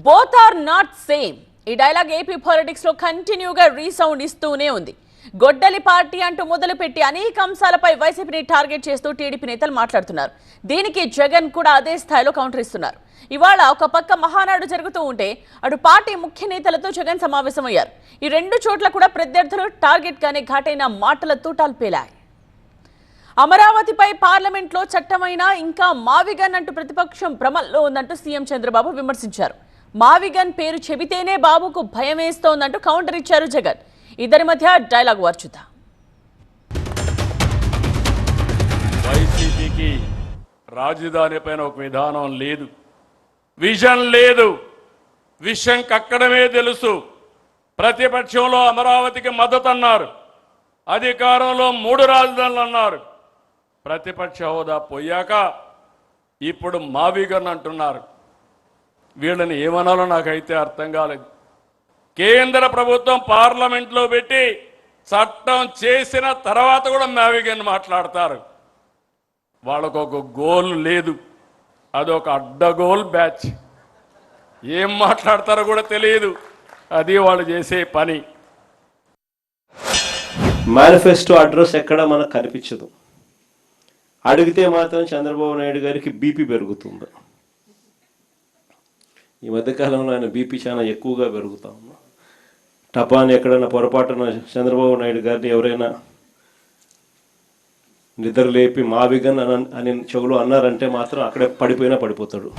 Both are not same. ఈ dialogue AP politics లో కంటిన్యూగా రీసౌండ్ ఇస్తూనే ఉంది. గొడ్డలి పార్టీ అంటూ మొదలుపెట్టి అనేక అంశాలపై వైసీపీని టార్గెట్ చేస్తూ టీడీపీ నేతలు మాట్లాడుతున్నారు. దీనికి జగన్ కూడా అదే స్థాయిలో కౌంటర్ ఇస్తున్నారు. ఇవాళ ఒక పక్క మహానాడు జరుగుతూ ఉంటే అటు పార్టీ ముఖ్య నేతలతో జగన్ సమావేశమయ్యారు. ఈ రెండు చోట్ల కూడా ప్రత్యర్థులు టార్గెట్ గానే ఘాటైన మాటల తూటాలు పేలాయి. అమరావతిపై పార్లమెంట్లో చట్టమైనా ఇంకా మావిగన్ అంటూ ప్రతిపక్షం భ్రమల్లో ఉందంటూ సీఎం చంద్రబాబు విమర్శించారు. మావిగన్ పేరు చెబితేనే బాబుకు భయం వేస్తోందంటూ కౌంటర్ ఇచ్చారు జగన్. ఇద్దరి మధ్య డైలాగ్ వర్చుతా. వైసీపీకి రాజధాని పైన ఒక విధానం లేదు, విజన్ లేదు, విషయం కక్కడమే తెలుసు. ప్రతిపక్షంలో అమరావతికి మద్దతు అన్నారు, అధికారంలో 3 రాజధానులు అన్నారు. ప్రతిపక్ష హోదా పోయాక ఇప్పుడు మావిగన్ అంటున్నారు. వీళ్ళని ఏమనాలో నాకైతే అర్థం కాలేదు. కేంద్ర ప్రభుత్వం పార్లమెంట్లో పెట్టి చట్టం చేసిన తర్వాత కూడా మావిగన్ మాట్లాడతారు. వాళ్ళకు ఒక గోల్ లేదు, అదొక అడ్డగోల్ బ్యాచ్. ఏం మాట్లాడతారో కూడా తెలియదు, అది వాళ్ళు చేసే పని. మేనిఫెస్టో అడ్రస్ ఎక్కడ మనకు కనిపించదు. అడిగితే మాత్రం చంద్రబాబు నాయుడు గారికి బీపీ పెరుగుతుంది. ఈ మధ్యకాలంలో ఆయన బీపీ చాలా ఎక్కువగా పెరుగుతా ఉన్నా. టపాని ఎక్కడైనా పొరపాటున చంద్రబాబు నాయుడు గారిని ఎవరైనా నిద్ర లేపి మావిగన్ అని చెవులు అన్నారంటే మాత్రం అక్కడే పడిపోయినా పడిపోతాడు.